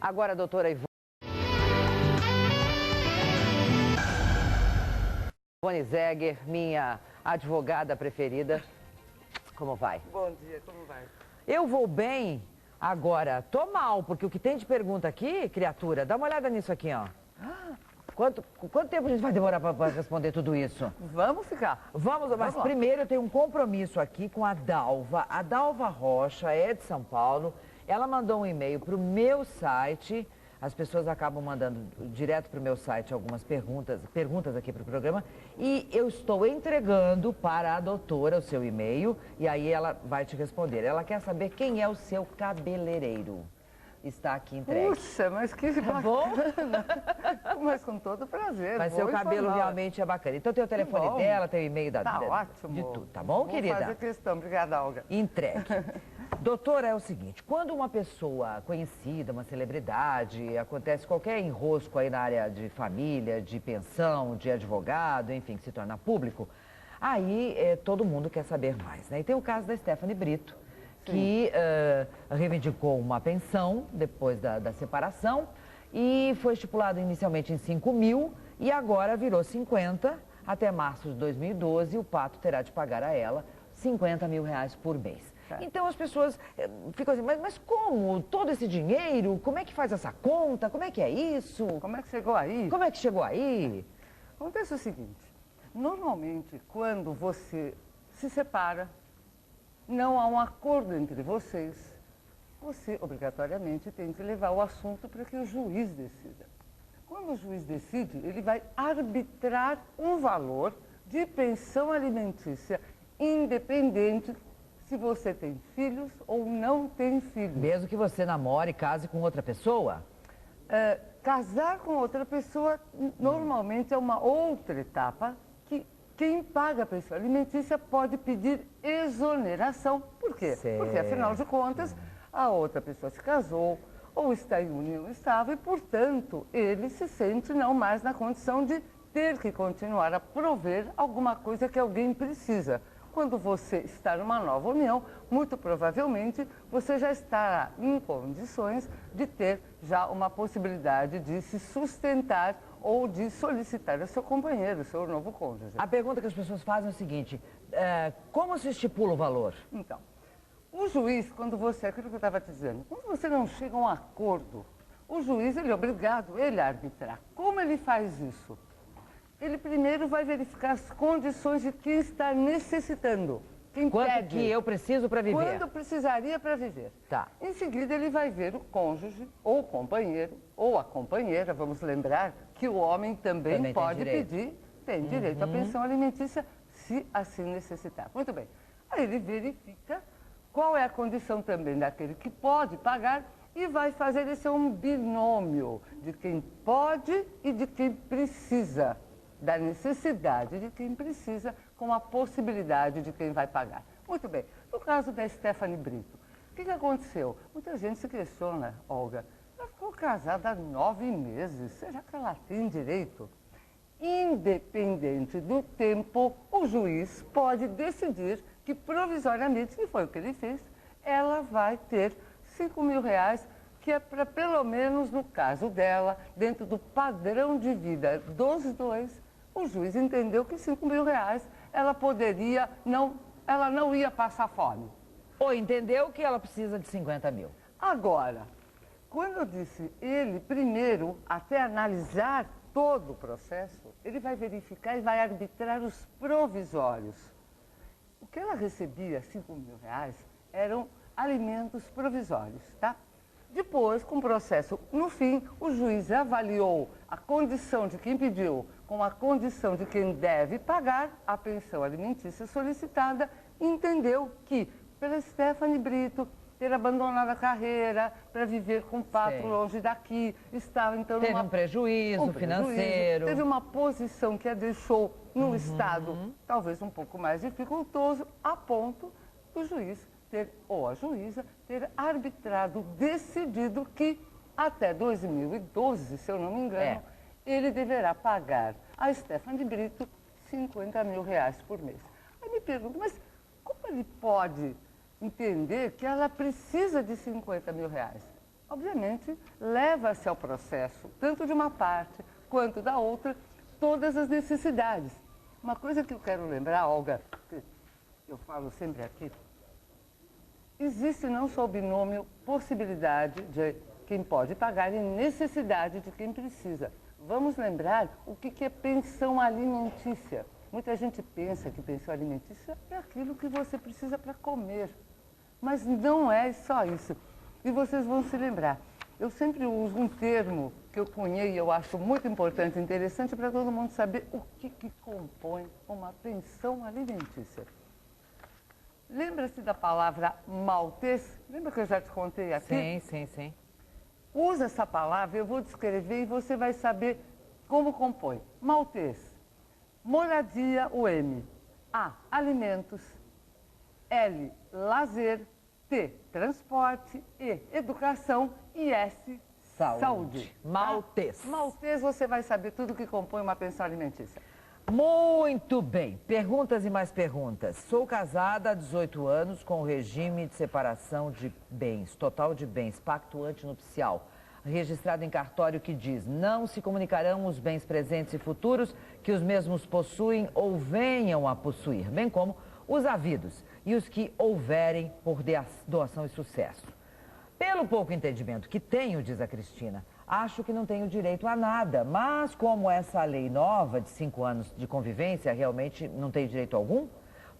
Agora, doutora Ivone Zegger, minha advogada preferida. Como vai? Bom dia, como vai? Eu vou bem. Agora, tô mal, porque o que tem de pergunta aqui, criatura, dá uma olhada nisso aqui, ó. Quanto tempo a gente vai demorar para responder tudo isso? Vamos ficar. Vamos, mas primeiro eu tenho um compromisso aqui com a Dalva. A Dalva Rocha é de São Paulo. Ela mandou um e-mail para o meu site. As pessoas acabam mandando direto para o meu site algumas perguntas aqui para o programa. E eu estou entregando para a doutora o seu e-mail e aí ela vai te responder. Ela quer saber quem é o seu cabeleireiro. Está aqui entregue. Puxa, mas que Tá bom? Mas com todo prazer. Mas seu cabelo realmente é bacana. Então tem o telefone dela, tem o e-mail da Tá ótimo. de tudo, tá bom, querida? Vou fazer questão. Obrigada, Olga. Entregue. Doutora, é o seguinte, quando uma pessoa conhecida, uma celebridade, acontece qualquer enrosco aí na área de família, de pensão, de advogado, enfim, que se torna público, aí todo mundo quer saber mais, né? E tem o caso da Stephanie Brito, que reivindicou uma pensão depois da separação e foi estipulado inicialmente em 5 mil e agora virou 50. Até março de 2012, o Pato terá de pagar a ela 50 mil reais por mês. Tá. Então as pessoas ficam assim, mas como? Todo esse dinheiro? Como é que faz essa conta? Como é que é isso? Como é que chegou aí? Como é que chegou aí? Acontece o seguinte, normalmente quando você se separa, não há um acordo entre vocês, você obrigatoriamente tem que levar o assunto para que o juiz decida. Quando o juiz decide, ele vai arbitrar um valor de pensão alimentícia independente se você tem filhos ou não tem filhos. Mesmo que você namore e case com outra pessoa? Casar com outra pessoa normalmente é uma outra etapa que quem paga a pensão alimentícia pode pedir exoneração. Por quê? Certo. Porque, afinal de contas, a outra pessoa se casou ou está em união estável e, portanto, ele se sente não mais na condição de ter que continuar a prover alguma coisa que alguém precisa. Quando você está numa nova união, muito provavelmente você já estará em condições de ter já uma possibilidade de se sustentar ou de solicitar ao seu companheiro, ao seu novo cônjuge. A pergunta que as pessoas fazem é o seguinte, como se estipula o valor? Então, o juiz, quando você, aquilo que eu estava dizendo, quando você não chega a um acordo, o juiz ele é obrigado a arbitrar. Como ele faz isso? Ele primeiro vai verificar as condições de quem está necessitando. Quem Quanto pede, que eu preciso para viver? Quanto precisaria para viver. Tá. Em seguida, ele vai ver o cônjuge, ou o companheiro, ou a companheira. Vamos lembrar que o homem também pode pedir, tem direito à pensão alimentícia, se assim necessitar. Muito bem. Aí ele verifica qual é a condição também daquele que pode pagar e vai fazer esse um binômio de quem pode e de quem precisa. Da necessidade de quem precisa com a possibilidade de quem vai pagar. Muito bem. No caso da Stephanie Brito, o que aconteceu? Muita gente se questiona, Olga, ela ficou casada há 9 meses, será que ela tem direito? Independente do tempo, o juiz pode decidir que provisoriamente, que foi o que ele fez, ela vai ter 5 mil reais, que é para, pelo menos no caso dela, dentro do padrão de vida dos dois, o juiz entendeu que 5 mil reais ela não ia passar fome. Ou entendeu que ela precisa de 50 mil. Agora, quando eu disse ele, primeiro, até analisar todo o processo, ele vai verificar e vai arbitrar os provisórios. O que ela recebia, 5 mil reais, eram alimentos provisórios, tá? Depois, com o processo, no fim, o juiz avaliou a condição de quem pediu com a condição de quem deve pagar a pensão alimentícia solicitada, entendeu que, pela Stephanie Brito, ter abandonado a carreira para viver com o Pato longe daqui, estava então teve um prejuízo financeiro. Teve uma posição que a deixou num estado talvez um pouco mais dificultoso, a ponto do juiz ou a juíza ter arbitrado, decidido que até 2012, se eu não me engano, ele deverá pagar a Stephanie Brito 50 mil reais por mês. Aí me pergunto, mas como ele pode entender que ela precisa de 50 mil reais? obviamente, leva-se ao processo, tanto de uma parte quanto da outra, todas as necessidades. Uma coisa que eu quero lembrar, Olga, que eu falo sempre aqui, existe não só o binômio possibilidade de quem pode pagar e necessidade de quem precisa. Vamos lembrar o que é pensão alimentícia. Muita gente pensa que pensão alimentícia é aquilo que você precisa para comer, mas não é só isso. E vocês vão se lembrar, eu sempre uso um termo que eu cunhei e eu acho muito importante e interessante para todo mundo saber o que compõe uma pensão alimentícia. Lembra-se da palavra maltês? Lembra que eu já te contei aqui? Sim. Usa essa palavra, eu vou descrever e você vai saber como compõe. Maltês, moradia, o M. A, alimentos. L, lazer. T, transporte. E, educação. E S, saúde. Maltês. Maltês, você vai saber tudo que compõe uma pensão alimentícia. Muito bem. Perguntas e mais perguntas. Sou casada há 18 anos com o regime de separação de bens, total de bens, pacto antinupcial, registrado em cartório que diz: não se comunicarão os bens presentes e futuros que os mesmos possuem ou venham a possuir, bem como os havidos e os que houverem por doação e sucesso. Pelo pouco entendimento que tenho, diz a Cristina, acho que não tenho direito a nada, mas como essa lei nova de 5 anos de convivência realmente não tem direito algum,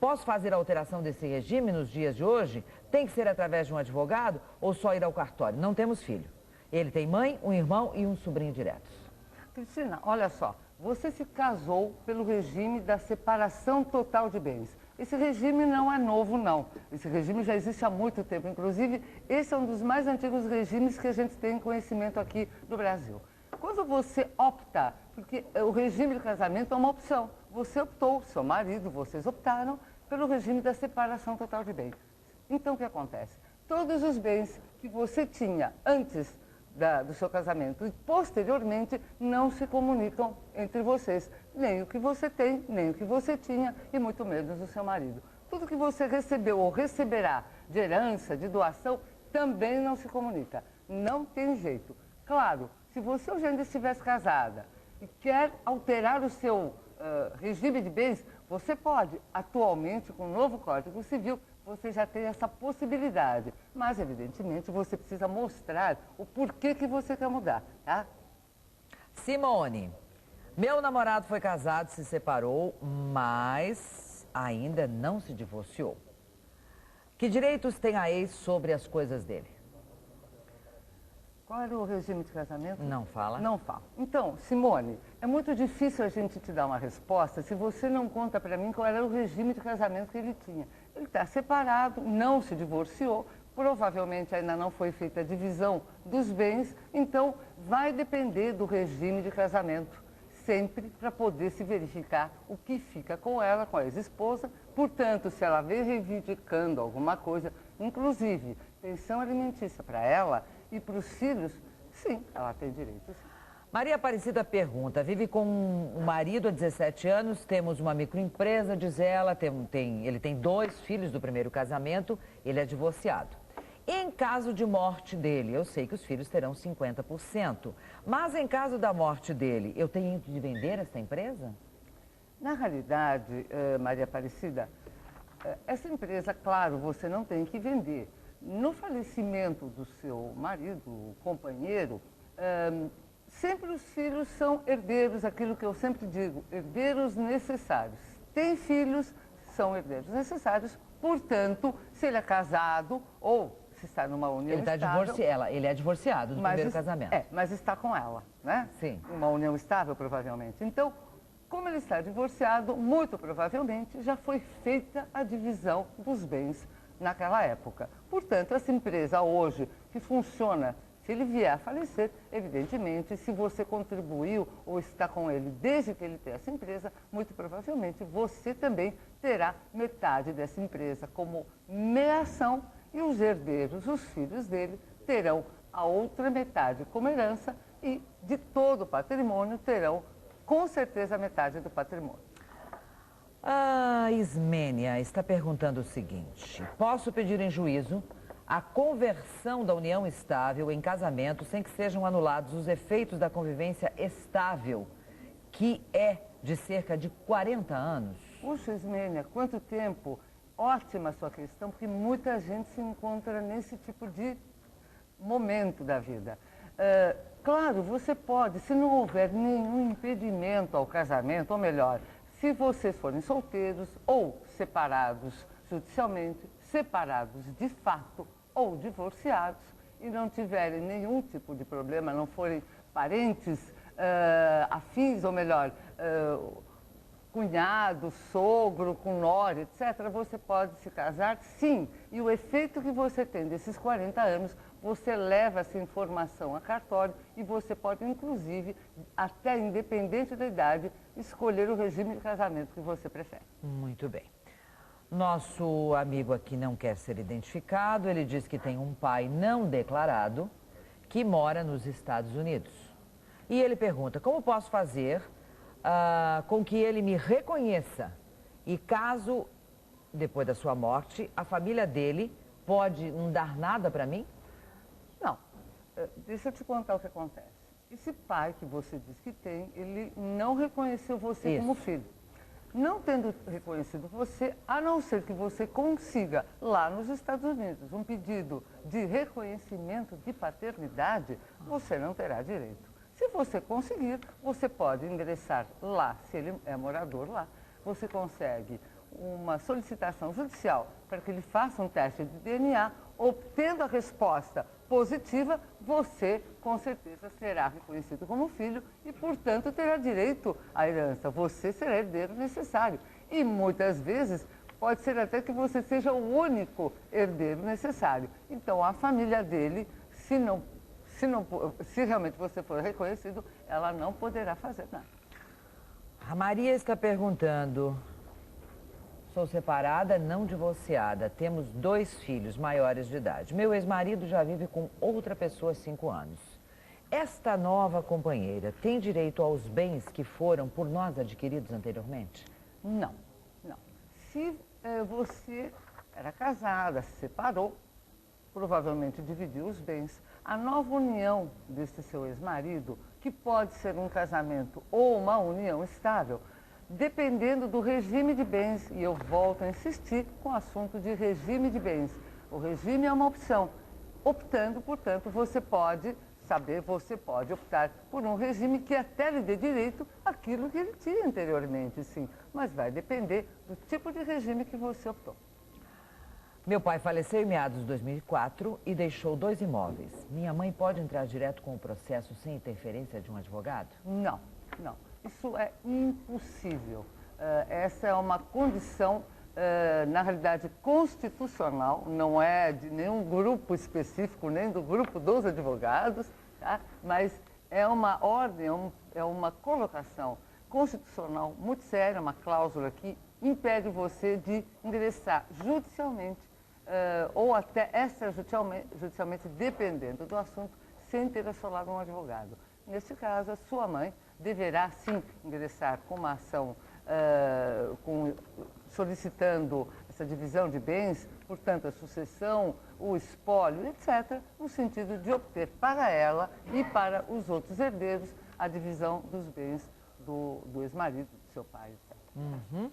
posso fazer a alteração desse regime nos dias de hoje? Tem que ser através de um advogado ou só ir ao cartório? Não temos filho. Ele tem mãe, um irmão e um sobrinho diretos. Cristina, olha só, você se casou pelo regime da separação total de bens. Esse regime não é novo, não. Esse regime já existe há muito tempo. Inclusive, esse é um dos mais antigos regimes que a gente tem conhecimento aqui no Brasil. Quando você opta, porque o regime de casamento é uma opção, você optou, seu marido, vocês optaram pelo regime da separação total de bens. Então, o que acontece? Todos os bens que você tinha antes do seu casamento e posteriormente não se comunicam entre vocês. Nem o que você tem, nem o que você tinha e muito menos o seu marido. Tudo que você recebeu ou receberá de herança, de doação, também não se comunica. Não tem jeito. Claro, se você hoje ainda estivesse casada e quer alterar o seu regime de bens, você pode. Atualmente, com o novo Código Civil, você já tem essa possibilidade. Mas, evidentemente, você precisa mostrar o porquê que você quer mudar, tá? Simone, meu namorado foi casado, se separou, mas ainda não se divorciou. Que direitos tem a ex sobre as coisas dele? Qual era o regime de casamento? Não fala. Não fala. Então, Simone, é muito difícil a gente te dar uma resposta se você não conta para mim qual era o regime de casamento que ele tinha. Ele está separado, não se divorciou, provavelmente ainda não foi feita a divisão dos bens, então vai depender do regime de casamento, sempre para poder se verificar o que fica com ela, com a ex-esposa. Portanto, se ela vem reivindicando alguma coisa, inclusive pensão alimentícia para ela e para os filhos, sim, ela tem direito, sim. Maria Aparecida pergunta, vive com um marido há 17 anos, temos uma microempresa, diz ela, ele tem 2 filhos do primeiro casamento, ele é divorciado. Em caso de morte dele, eu sei que os filhos terão 50%, mas em caso da morte dele, eu tenho de vender essa empresa? Na realidade, Maria Aparecida, essa empresa, claro, você não tem que vender. No falecimento do seu marido, companheiro, sempre os filhos são herdeiros, aquilo que eu sempre digo, herdeiros necessários. Tem filhos, são herdeiros necessários, portanto, se ele é casado ou se está numa união estável... Ele é divorciado do primeiro casamento. Mas está com ela, né? Sim. Uma união estável, provavelmente. Então, como ele está divorciado, muito provavelmente já foi feita a divisão dos bens naquela época. Portanto, essa empresa hoje que funciona, se ele vier a falecer, evidentemente, se você contribuiu ou está com ele desde que ele tem essa empresa, muito provavelmente você também terá metade dessa empresa como meação e os herdeiros, os filhos dele, terão a outra metade como herança e de todo o patrimônio terão com certeza metade do patrimônio. A Ismênia está perguntando o seguinte: posso pedir em juízo a conversão da união estável em casamento sem que sejam anulados os efeitos da convivência estável, que é de cerca de 40 anos? Puxa, Ismênia, quanto tempo! Ótima a sua questão, porque muita gente se encontra nesse tipo de momento da vida. Claro, você pode, se não houver nenhum impedimento ao casamento, ou melhor, se vocês forem solteiros ou separados judicialmente, separados de fato ou divorciados e não tiverem nenhum tipo de problema, não forem parentes afins, ou melhor, cunhado, sogro, com nora, etc., você pode se casar, sim. E o efeito que você tem desses 40 anos, você leva essa informação a cartório e você pode, inclusive, até independente da idade, escolher o regime de casamento que você prefere. Muito bem. Nosso amigo aqui não quer ser identificado, ele diz que tem um pai não declarado que mora nos Estados Unidos. E ele pergunta, como posso fazer com que ele me reconheça? E caso, depois da sua morte, a família dele pode não dar nada para mim? Não. Deixa eu te contar o que acontece. Esse pai que você diz que tem, ele não reconheceu você como filho. Não tendo reconhecido você, a não ser que você consiga, lá nos Estados Unidos, um pedido de reconhecimento de paternidade, você não terá direito. Se você conseguir, você pode ingressar lá, se ele é morador lá, você consegue uma solicitação judicial para que ele faça um teste de DNA, obtendo a resposta positiva, você com certeza será reconhecido como filho e, portanto, terá direito à herança. Você será herdeiro necessário. E muitas vezes pode ser até que você seja o único herdeiro necessário. Então, a família dele, se realmente você for reconhecido, ela não poderá fazer nada. A Maria está perguntando, sou separada, não divorciada, temos 2 filhos maiores de idade. Meu ex-marido já vive com outra pessoa há 5 anos. Esta nova companheira tem direito aos bens que foram por nós adquiridos anteriormente? Não, não. Se você era casada, se separou, provavelmente dividiu os bens. A nova união desse seu ex-marido, que pode ser um casamento ou uma união estável, dependendo do regime de bens, e eu volto a insistir com o assunto de regime de bens. O regime é uma opção. Optando, portanto, você pode optar por um regime que até lhe dê direito àquilo que ele tinha anteriormente, sim. Mas vai depender do tipo de regime que você optou. Meu pai faleceu em meados de 2004 e deixou 2 imóveis. Minha mãe pode entrar direto com o processo sem interferência de um advogado? Não, não. Isso é impossível. Essa é uma condição, na realidade, constitucional, não é de nenhum grupo específico, nem do grupo dos advogados, tá? Mas é uma ordem, é uma colocação constitucional muito séria, uma cláusula que impede você de ingressar judicialmente ou até extrajudicialmente, dependendo do assunto, sem ter assolado um advogado. Neste caso, a sua mãe deverá, sim, ingressar com uma ação solicitando essa divisão de bens, portanto, a sucessão, o espólio, etc., no sentido de obter para ela e para os outros herdeiros a divisão dos bens do ex-marido, do seu pai, etc. Uhum.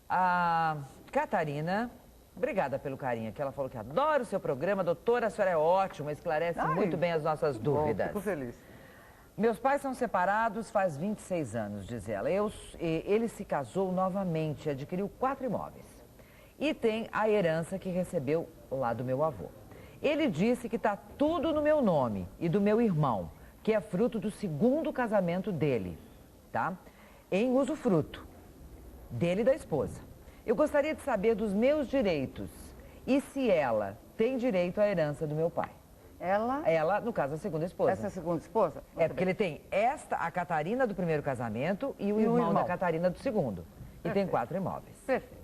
A Catarina, obrigada pelo carinho, que ela falou que adora o seu programa. Doutora, a senhora é ótima, esclarece muito bem as nossas dúvidas. Bom, fico feliz. Meus pais são separados faz 26 anos, diz ela. Ele se casou novamente, adquiriu 4 imóveis. E tem a herança que recebeu lá do meu avô. Ele disse que está tudo no meu nome e do meu irmão, que é fruto do 2º casamento dele, tá? Em usufruto, dele e da esposa. Eu gostaria de saber dos meus direitos e se ela tem direito à herança do meu pai. Ela, no caso, a segunda esposa. Essa é a segunda esposa? É, porque ele tem a Catarina do 1º casamento e o irmão da Catarina do 2º. E tem 4 imóveis. Perfeito.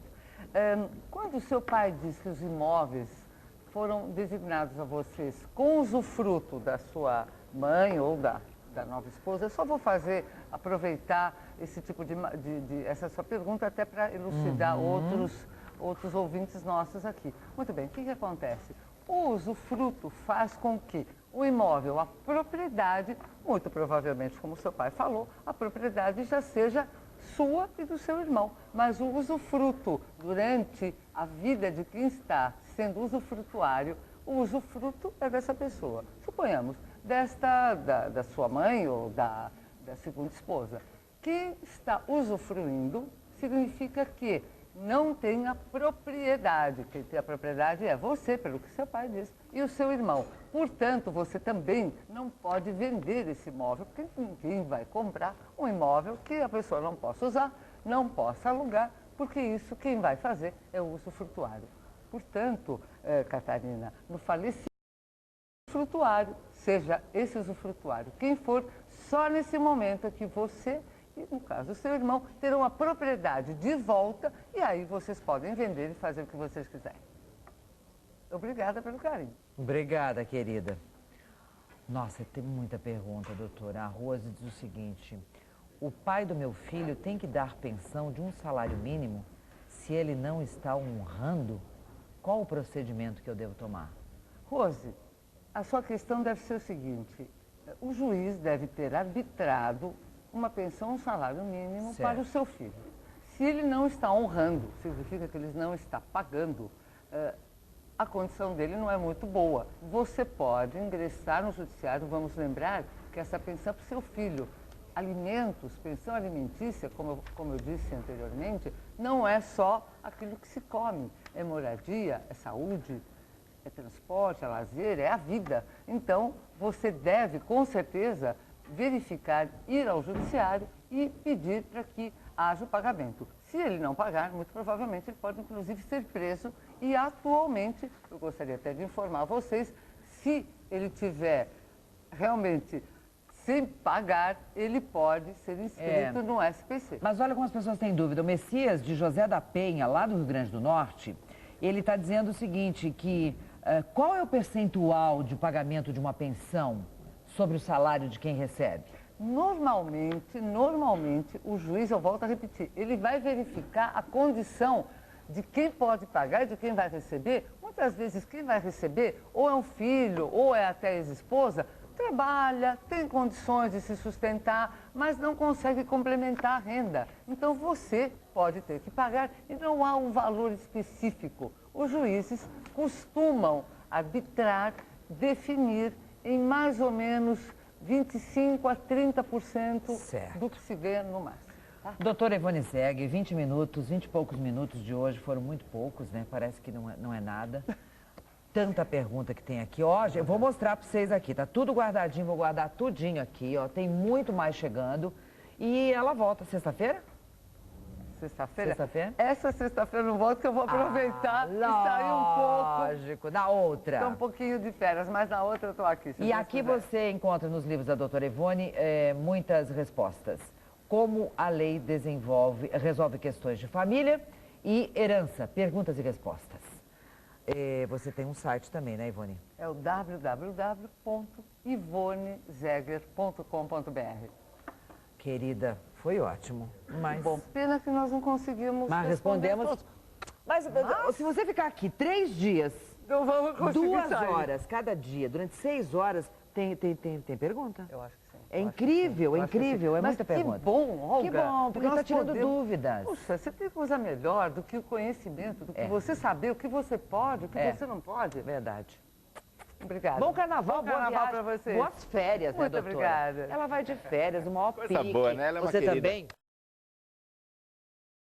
Quando o seu pai diz que os imóveis foram designados a vocês com usufruto da sua mãe ou da nova esposa, eu só vou aproveitar esse tipo essa sua pergunta até para elucidar outros ouvintes nossos aqui. Muito bem, o que acontece? O usufruto faz com que o imóvel, a propriedade, muito provavelmente, como seu pai falou, a propriedade já seja sua e do seu irmão. Mas o usufruto, durante a vida de quem está sendo usufrutuário, o usufruto é dessa pessoa. Suponhamos, da sua mãe ou da segunda esposa. Quem está usufruindo significa que não tem a propriedade. Quem tem a propriedade é você, pelo que seu pai disse, e o seu irmão. Portanto, você também não pode vender esse imóvel, porque ninguém vai comprar um imóvel que a pessoa não possa usar, não possa alugar, porque isso quem vai fazer é o usufrutuário. Portanto, Catarina, no falecimento usufrutuário, seja esse usufrutuário quem for, só nesse momento é que você e, no caso, o seu irmão terão a propriedade de volta e aí vocês podem vender e fazer o que vocês quiserem. Obrigada pelo carinho. Obrigada, querida. Nossa, tem muita pergunta, doutora. A Rose diz o seguinte: o pai do meu filho tem que dar pensão de um salário mínimo se ele não está honrando? Qual o procedimento que eu devo tomar? Rose, a sua questão deve ser o seguinte: o juiz deve ter arbitrado uma pensão, um salário mínimo para o seu filho. Se ele não está honrando, significa que ele não está pagando, a condição dele não é muito boa. Você pode ingressar no judiciário, vamos lembrar que essa pensão é para o seu filho. Alimentos, pensão alimentícia, como eu disse anteriormente, não é só aquilo que se come. É moradia, é saúde, é transporte, é lazer, é a vida. Então, você deve, com certeza, verificar, ir ao judiciário e pedir para que haja o pagamento. Se ele não pagar, muito provavelmente ele pode inclusive ser preso e atualmente, eu gostaria até de informar vocês, se ele tiver realmente sem pagar, ele pode ser inscrito no SPC. Mas olha como as pessoas têm dúvida. O Messias de José da Penha, lá do Rio Grande do Norte, ele está dizendo o seguinte, que qual é o percentual de pagamento de uma pensão sobre o salário de quem recebe? Normalmente, o juiz, eu volto a repetir, ele vai verificar a condição de quem pode pagar e de quem vai receber. Muitas vezes quem vai receber ou é um filho ou é até a ex-esposa, trabalha, tem condições de se sustentar, mas não consegue complementar a renda. Então você pode ter que pagar e não há um valor específico. Os juízes costumam arbitrar, definir em mais ou menos 25% a 30% do que se ganha no máximo. Tá? Doutora Ivone Zeg, 20 e poucos minutos de hoje foram muito poucos, né? Parece que não é nada. Tanta pergunta que tem aqui. Ó, eu vou mostrar para vocês aqui, tá tudo guardadinho, vou guardar tudinho aqui, ó. Tem muito mais chegando. E ela volta sexta-feira? Sexta-feira? Sexta-feira? Essa sexta-feira eu não volto, que eu vou aproveitar e sair um pouco. Lógico, na outra. Estou um pouquinho de férias, mas na outra eu estou aqui. E aqui você encontra nos livros da doutora Ivone muitas respostas. Como a lei resolve questões de família e herança, perguntas e respostas. Você tem um site também, né, Ivone? É o www.ivonezeger.com.br. Querida, foi ótimo. Mas... Bom, pena que nós não conseguimos respondemos. Mas se você ficar aqui 3 dias, 2 horas cada dia, durante 6 horas, tem pergunta? Eu acho que sim. É incrível, é incrível, é muita pergunta. Que bom, Olga. Que bom, porque está tirando dúvidas. Puxa, você tem coisa melhor do que o conhecimento, do que você saber o que você pode, o que você não pode. Verdade. Obrigada. Bom carnaval, Bom carnaval para vocês. Boas férias, né, doutora? Muito obrigada. Ela vai de férias, o maior pique. Coisa boa, né? Ela é uma Você querida. também?